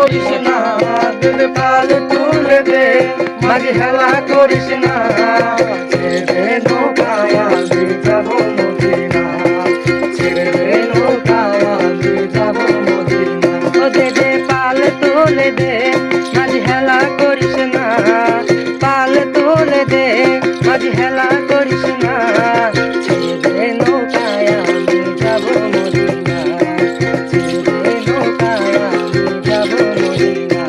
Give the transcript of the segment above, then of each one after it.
করিস না, পাল তুলে দে, মাঝি হেলা করিস না, ছেড়ে দে নৌকায় আমি যাব মদিনা, ছেড়ে দে নৌকায় আমি যাব মদিনা। ও দে দে পাল তুলে দে, মাঝি হেলা করিস না, পাল তুলে দে, মাঝি হেলা করিস না, ছেড়ে দে নৌকায় আমি যাব মদিনা, ছেড়ে দে নৌকায় আমি যাব মদিনা।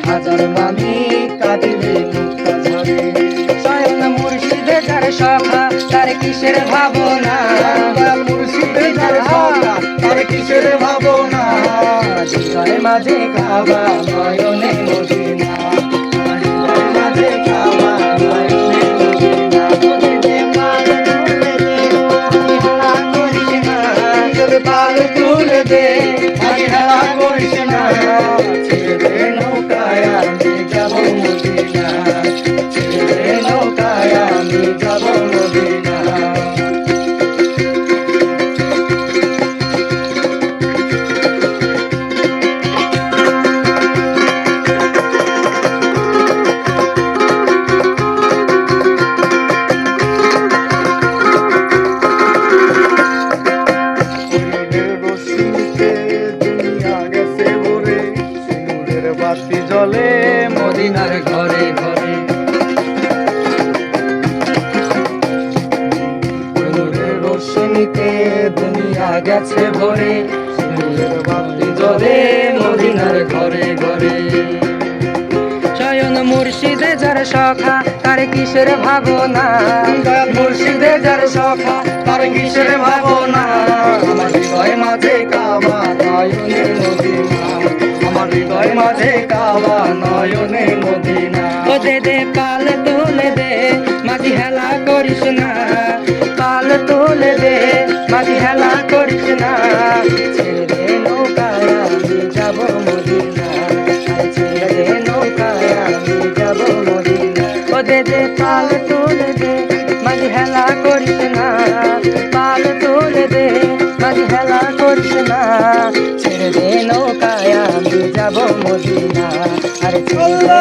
হাজার মানি কাঁদিলে মুক্তা ঝরে, স্বয়ং মুর্শিদে যার সখা তার কিসের ভাবনা, মুর্শিদে যার সখা তার কিসের ভাবনা, হৃদয় মাঝে কাবা নয়নে মদিনা, হৃদয় মাঝে কাবা নয়নে মদিনা। পাল তুলে দে, আমি হেলা করিস না, ছেড়ে দে নৌকায় আমি যাব মদিনা, ছেড়ে দে নৌকায় আমি যাব মদিনা। বাতি জ্বলে মদিনার ঘরে ঘরে, নূরের রোশনীতে দুনিয়া গেছে ভরে, নূরের বাতি জ্বলে মদিনার ঘরে ঘরে। স্বয়ং মুর্শিদে যার সখা তার কিসের ভাবনা, মুর্শিদে যার সখা তার কিসের ভাবনা, আমার হৃদয় মাঝে কাবা নয়নে মদিনা, আমার হৃদয় মাঝে কাবা নয়নে মদিনা। ও দে দে পাল তুলে দে, মাঝি হেলা করিস না, পাল তুলে দে, মাঝি হেলা করিস না, ছেড়ে দে নৌকায় আমি যাব মদিনা, ছেড়ে দে নৌকায় আমি যাব মদিনা। ও দে দে পাল তুলে দে, মাঝি হেলা করিস না, পাল তুলে দে, মাঝি হেলা করিস না, ছেড়ে দে নৌকায় আমি যাব মদিনা, আরে ছেড়ে দে।